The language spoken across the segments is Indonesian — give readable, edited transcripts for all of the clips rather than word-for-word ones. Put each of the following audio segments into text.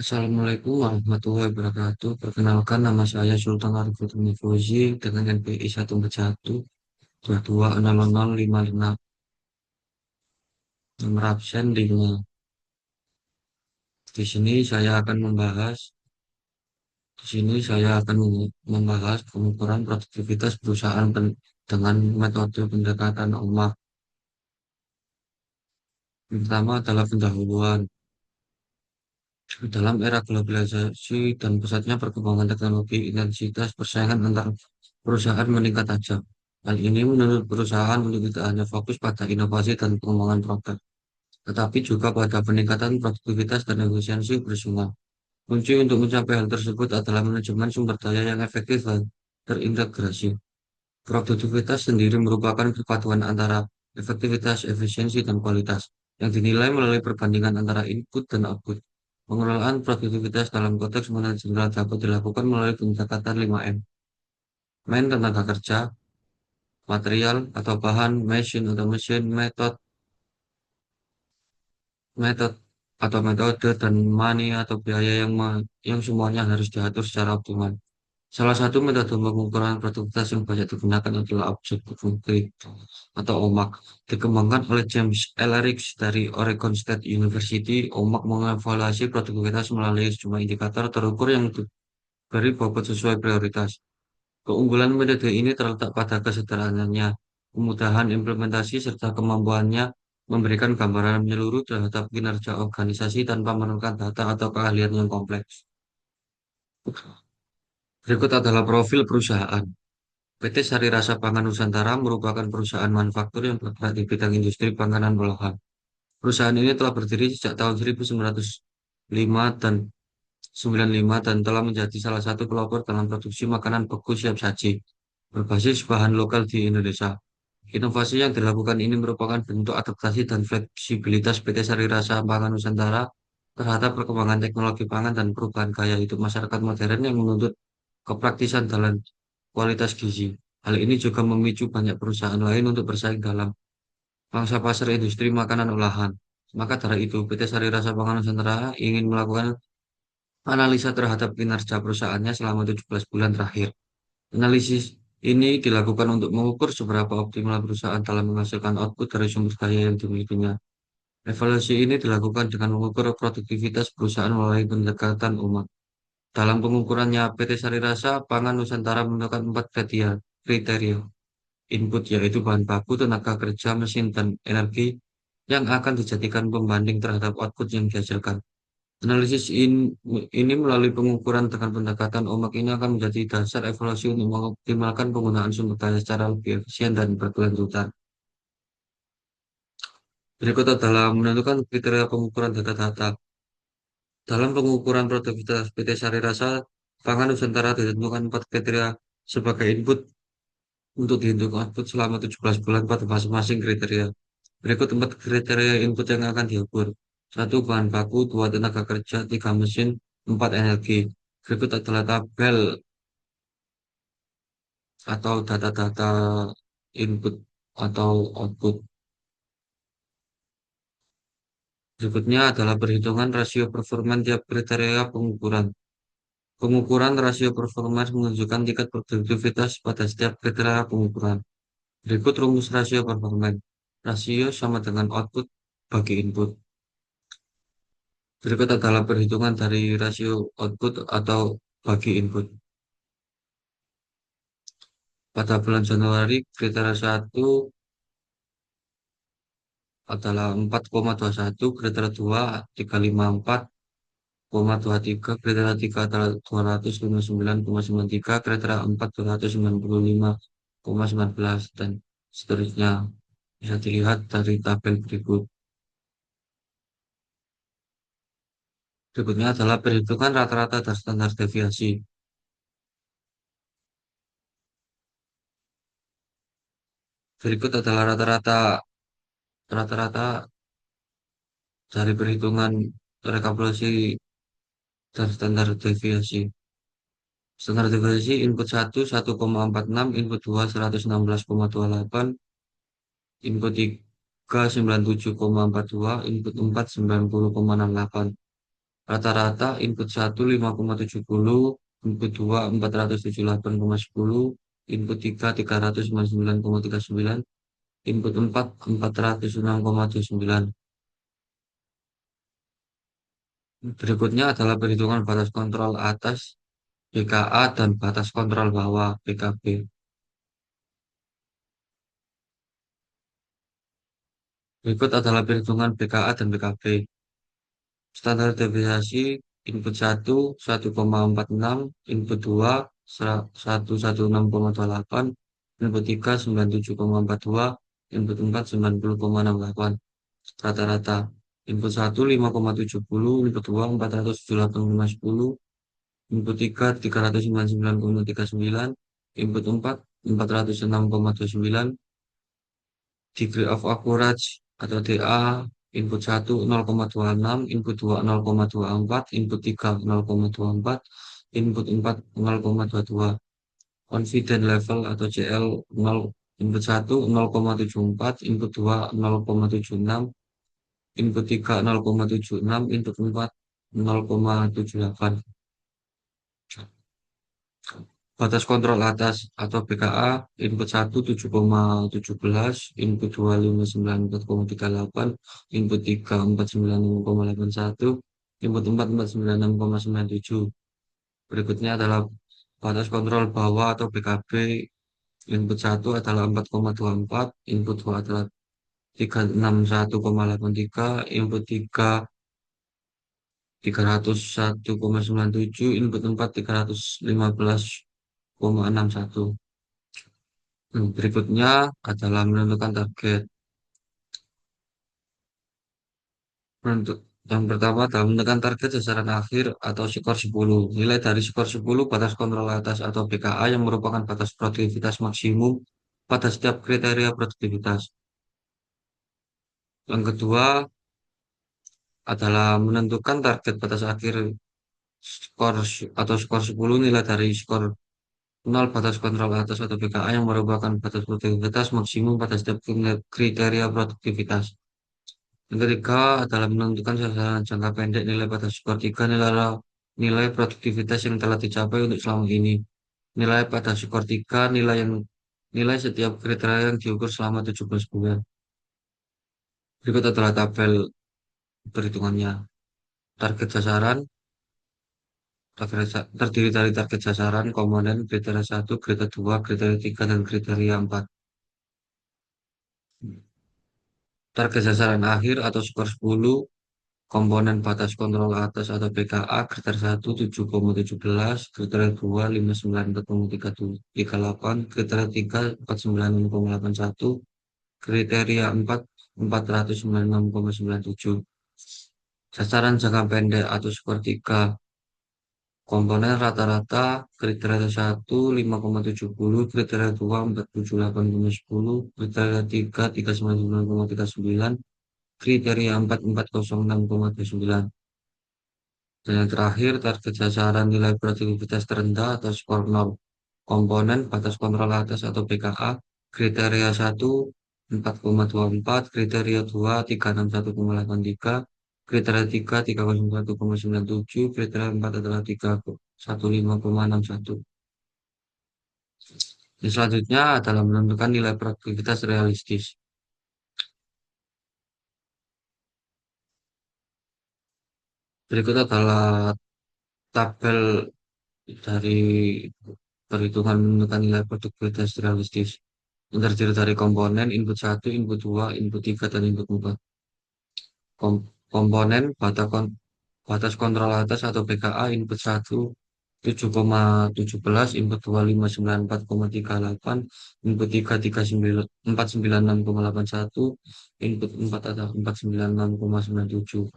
Assalamualaikum warahmatullahi wabarakatuh. Perkenalkan nama saya Sultan Arifin Fauzi dengan NPI 141220055. Nomor absen 5. Di sini saya akan membahas di sini saya akan membahas pengukuran produktivitas perusahaan dengan metode pendekatan omak. Yang pertama adalah pendahuluan. Dalam era globalisasi dan pesatnya perkembangan teknologi, intensitas persaingan antar perusahaan meningkat tajam. Hal ini menurut perusahaan untuk tidak hanya fokus pada inovasi dan pengembangan produk, tetapi juga pada peningkatan produktivitas dan efisiensi operasional. Kunci untuk mencapai hal tersebut adalah manajemen sumber daya yang efektif dan terintegrasi. Produktivitas sendiri merupakan kepaduan antara efektivitas, efisiensi, dan kualitas yang dinilai melalui perbandingan antara input dan output. Pengelolaan produktivitas dalam konteks manajemen dapat dilakukan melalui pendekatan 5M. Main tenaga kerja, material atau bahan, mesin, metode metode dan money atau biaya yang semuanya harus diatur secara optimal. Salah satu metode pengukuran produktivitas yang banyak digunakan adalah Objective Concrete atau OMAC. Dikembangkan oleh James Elrich dari Oregon State University, OMAC mengevaluasi produktivitas melalui sejumlah indikator terukur yang diberi bobot sesuai prioritas. Keunggulan metode ini terletak pada kesederhanaannya, kemudahan implementasi, serta kemampuannya memberikan gambaran menyeluruh terhadap kinerja organisasi tanpa memerlukan data atau keahlian yang kompleks. Berikut adalah profil perusahaan. PT Sari Rasa Pangan Nusantara merupakan perusahaan manufaktur yang bergerak di bidang industri panganan olahan. Perusahaan ini telah berdiri sejak tahun 1905 dan 95 dan telah menjadi salah satu pelopor dalam produksi makanan beku siap saji berbasis bahan lokal di Indonesia. Inovasi yang dilakukan ini merupakan bentuk adaptasi dan fleksibilitas PT Sari Rasa Pangan Nusantara terhadap perkembangan teknologi pangan dan perubahan gaya hidup masyarakat modern yang menuntut kepraktisan dalam kualitas gizi. Hal ini juga memicu banyak perusahaan lain untuk bersaing dalam pangsa pasar industri makanan olahan. Maka dari itu, PT Sari Rasa Pangan Nusantara ingin melakukan analisa terhadap kinerja perusahaannya selama 17 bulan terakhir. Analisis ini dilakukan untuk mengukur seberapa optimal perusahaan dalam menghasilkan output dari sumber daya yang dimilikinya. Evaluasi ini dilakukan dengan mengukur produktivitas perusahaan melalui pendekatan umat. Dalam pengukurannya, PT Sari Rasa Pangan Nusantara menggunakan 4 kriteria input, yaitu bahan baku, tenaga kerja, mesin, dan energi yang akan dijadikan pembanding terhadap output yang dihasilkan. Ini melalui pengukuran dengan pendekatan omak ini akan menjadi dasar evaluasi untuk mengoptimalkan penggunaan sumber daya secara lebih efisien dan berkelanjutan. Berikut adalah menentukan kriteria pengukuran data-data. Dalam pengukuran produktivitas PT Sari Rasa Pangan Nusantara ditentukan 4 kriteria sebagai input untuk dihitung output selama 17 bulan pada masing-masing kriteria. Berikut 4 kriteria input yang akan diukur. Satu, bahan baku, 2, tenaga kerja, 3, mesin, 4, energi. Berikut adalah tabel atau data-data input atau output. Berikutnya adalah perhitungan rasio performa tiap kriteria pengukuran. Pengukuran rasio performa menunjukkan tingkat produktivitas pada setiap kriteria pengukuran. Berikut rumus rasio performa. Rasio sama dengan output bagi input. Berikut adalah perhitungan dari rasio output atau bagi input. Pada bulan Januari, kriteria 1 adalah 4,21, kriteria 2 354,23, kriteria 3 adalah 259,93, kriteria 4 295,19, dan seterusnya. Bisa dilihat dari tabel berikut. Berikutnya adalah perhitungan rata-rata dan standar deviasi. Berikut adalah rata-rata dari perhitungan rekapitulasi dan standar deviasi. Standar deviasi input 1,46, input 2 116,28, input 3 97,42, input 4 90,68. Rata-rata input 1 5,70, input 2 478,10, input 3 399,39, input 4 406,29. Berikutnya adalah perhitungan batas kontrol atas BKA dan batas kontrol bawah BKB. Berikut adalah perhitungan BKA dan BKB. Standar deviasi input 1 1,46, input 2 116,28, input 3 97,42, input 4 90,68. Rata-rata input 1 5,70, input 2 478,10, input 3 399,39, input 4 406,29. Degree of accuracy atau DA input 1 0,26, input 2 0,24, input 3 0,24, input 4 0,22. Confidence level atau CL 0, input 1 0,74, input 2 0,76, input 3 0,76, input 4 0,78. Batas kontrol atas atau BKA input 1 7,17, input 2 594,38, input 3 496,81, input 4 496,97. Berikutnya adalah batas kontrol bawah atau BKB input 1 adalah 4,24, input 2 adalah 361,83, input 3 301,97, input 4 315,61. Berikutnya adalah menentukan target. Menentuk, yang pertama adalah menentukan target sasaran akhir atau skor 10. Nilai dari skor 10 batas kontrol atas atau BKA yang merupakan batas produktivitas maksimum pada setiap kriteria produktivitas. Yang kedua adalah menentukan target batas akhir skor atau skor 10 nilai dari skor 0 batas kontrol atas atau BKA yang merupakan batas produktivitas maksimum pada setiap kriteria produktivitas. Yang ketiga adalah menentukan sasaran jangka pendek nilai pada skor 3 nilai produktivitas yang telah dicapai untuk selama ini. Nilai pada skor 3 nilai setiap kriteria yang diukur selama 17 bulan. Berikut adalah tabel perhitungannya. Target sasaran terdiri dari target sasaran, komponen, kriteria 1, kriteria 2, kriteria 3, dan kriteria 4. Target sasaran akhir atau skor 10, komponen batas kontrol atas atau BKA, kriteria 1 7,17, kriteria 2 59,38, kriteria 3 496,81, kriteria 4 496,97. Sasaran jangka pendek atau skor 3, komponen rata-rata, kriteria 1 5,70, kriteria 2 478,10, kriteria 3 399,39, kriteria 4 406,29. Dan yang terakhir, target sasaran nilai produktivitas terendah atau skor 0. Komponen batas kontrol atas atau BKA, kriteria 1 4,24, kriteria 2 361,83, kriteria 3 301,97, kriteria 4 adalah 315,61. Dan selanjutnya adalah menentukan nilai produktivitas realistis. Berikut adalah tabel dari perhitungan menentukan nilai produktivitas realistis. Yang terdiri dari komponen input 1, input 2, input 3, dan input 4. Komponen batas kontrol atas atau BKA input 1 7,17, input 2 594,38, input 3 496,81, input 4 adalah 496,97.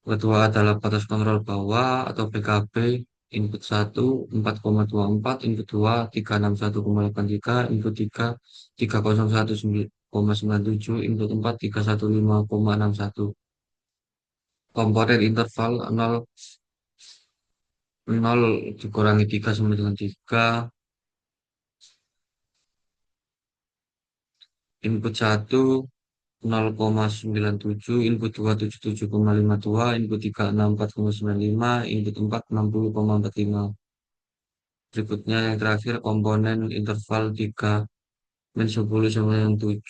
Kedua adalah batas kontrol bawah atau BKB input 1 4,24, input 2 361,83, input 3 301,97, input 4 315,61. Komponen interval 0 dikurangi 3 sama dengan 3, input 1 0,97, input 2 77,52, input 3 64,95, input 4 60,45. Berikutnya yang terakhir komponen interval 3 min 10 sama yang 7,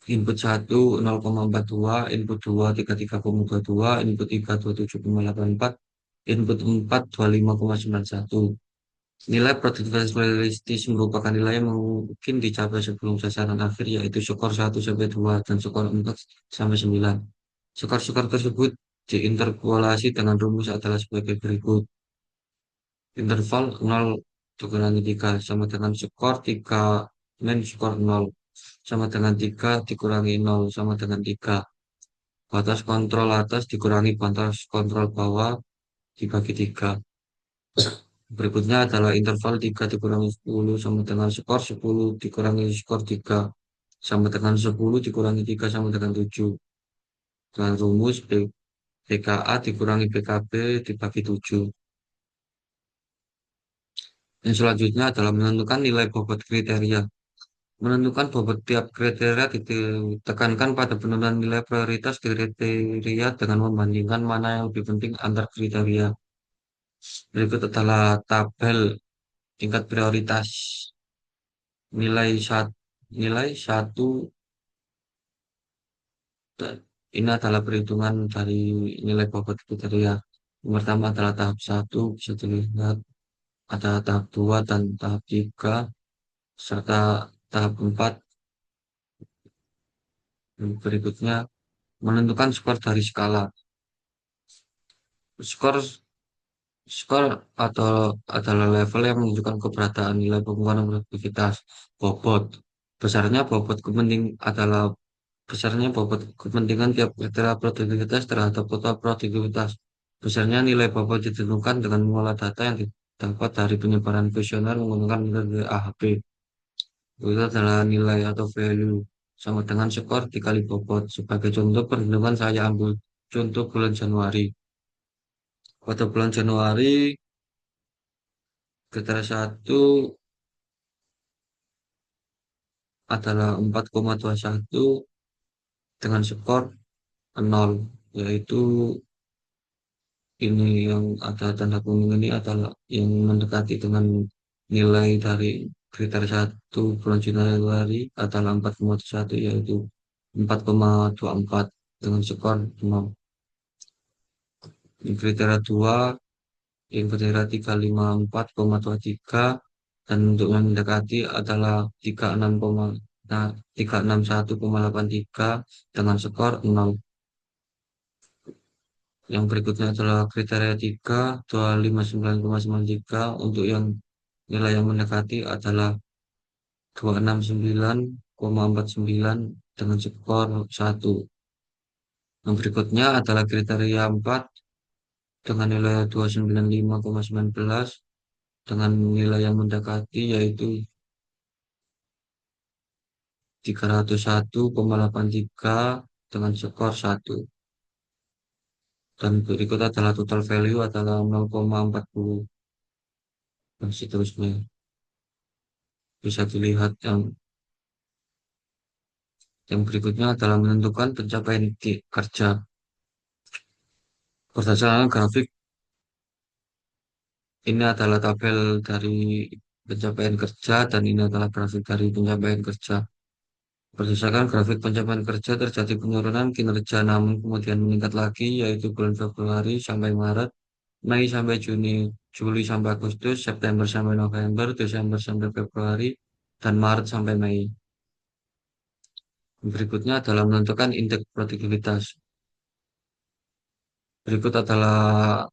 input 1 0,42, input 2 33,22, input 3 27,84, input 4 25,91. Nilai produktivitas realistis merupakan nilai yang mungkin dicapai sebelum sasaran akhir, yaitu skor 1 sampai 2 dan skor 4 sampai 9. Skor-skor tersebut diinterpolasi dengan rumus adalah sebagai berikut. Interval 0 dikurangi 3 sama dengan skor 3 min skor 0 sama dengan 3 dikurangi 0 sama dengan 3. Batas kontrol atas dikurangi batas kontrol bawah dibagi 3. Berikutnya adalah interval 3 dikurangi 10 sama dengan skor 10 dikurangi skor 3 sama dengan 10 dikurangi 3 sama dengan 7. Dengan rumus PKA dikurangi PKB dibagi 7. Yang selanjutnya adalah menentukan nilai bobot kriteria. Menentukan bobot tiap kriteria ditekankan pada penurunan nilai prioritas kriteria dengan membandingkan mana yang lebih penting antar kriteria. Berikut adalah tabel tingkat prioritas. Nilai satu ini adalah perhitungan dari nilai bobot kriteria. Yang pertama adalah tahap 1, bisa dilihat ada tahap 2 dan tahap 3 serta tahap 4. Berikutnya menentukan skor dari skala. Skor skor atau adalah level yang menunjukkan keberadaan nilai pembuatan produktivitas bobot. Besarnya bobot kepenting adalah besarnya bobot kepentingan tiap kriteria produktivitas terhadap total produktivitas. Besarnya nilai bobot ditentukan dengan mengolah data yang didapat dari penyebaran kuesioner menggunakan metode AHP. Itu adalah nilai atau value sama dengan skor dikali bobot. Sebagai contoh perhitungan saya ambil contoh bulan Januari. Pada bulan Januari, kriteria 1 adalah 4,21 dengan skor 0, yaitu ini yang ada tanda kutip ini adalah yang mendekati dengan nilai dari kriteria 1 bulan Januari adalah 4,1 yaitu 4,24 dengan skor 0. Yang kriteria 2 yang kriteria 354,23 dan untuk yang mendekati adalah 361,83 dengan skor 0. Yang berikutnya adalah kriteria 3, 259,93 untuk yang nilai yang mendekati adalah 269,49 dengan skor 1. Yang berikutnya adalah kriteria 4 dengan nilai 295,19 dengan nilai yang mendekati yaitu 301,83 dengan skor 1. Dan berikut adalah total value adalah 0,40 dan seterusnya. Bisa dilihat yang berikutnya adalah menentukan pencapaian kerja. Berdasarkan grafik, ini adalah tabel dari pencapaian kerja dan ini adalah grafik dari pencapaian kerja. Berdasarkan grafik pencapaian kerja terjadi penurunan kinerja namun kemudian meningkat lagi yaitu bulan Februari sampai Maret, Mei sampai Juni, Juli sampai Agustus, September sampai November, Desember sampai Februari, dan Maret sampai Mei. Berikutnya adalah menentukan indeks produktivitas. Berikut adalah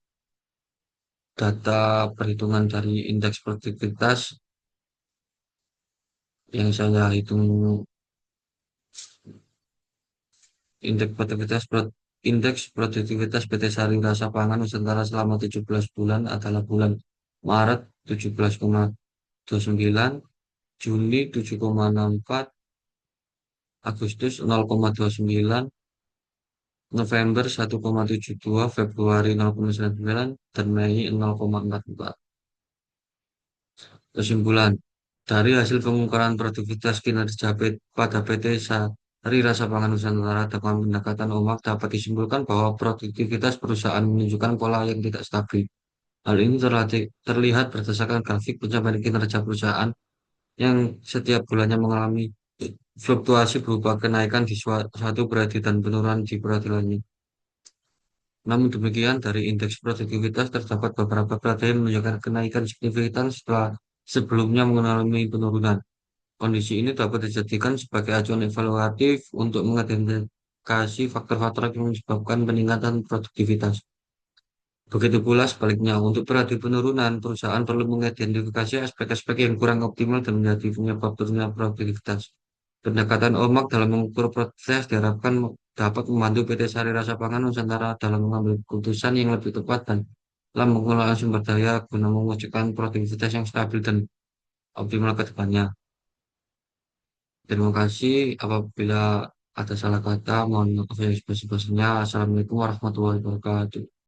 data perhitungan dari indeks produktivitas yang saya hitung. Indeks produktivitas PT Sari Rasa Pangan Nusantara selama 17 bulan adalah bulan Maret 17,29, Juni 7,64, Agustus 0,29, November 1,72, Februari 0,99, dan Mei 0,44. Kesimpulan, dari hasil pengukuran produktivitas kinerja pada PT Dari rasa pangan Nusantara dengan pendekatan omak dapat disimpulkan bahwa produktivitas perusahaan menunjukkan pola yang tidak stabil. Hal ini terlihat berdasarkan grafik pencapaian kinerja perusahaan yang setiap bulannya mengalami fluktuasi berupa kenaikan di suatu periode dan penurunan di periode lainnya. Namun demikian, dari indeks produktivitas terdapat beberapa periode yang menunjukkan kenaikan signifikan setelah sebelumnya mengalami penurunan. Kondisi ini dapat dijadikan sebagai acuan evaluatif untuk mengidentifikasi faktor-faktor yang menyebabkan peningkatan produktivitas. Begitu pula sebaliknya, untuk periode penurunan, perusahaan perlu mengidentifikasi aspek-aspek yang kurang optimal dan menjadi penyebab turunnya produktivitas. Pendekatan OMAK dalam mengukur produktivitas diharapkan dapat membantu PT Sari Rasa Pangan Nusantara dalam mengambil keputusan yang lebih tepat dan dalam mengelola sumber daya guna mewujudkan produktivitas yang stabil dan optimal ke depannya. Terima kasih. Apabila ada salah kata, mohon maaf yang sebesar-besarnya. Assalamualaikum warahmatullahi wabarakatuh.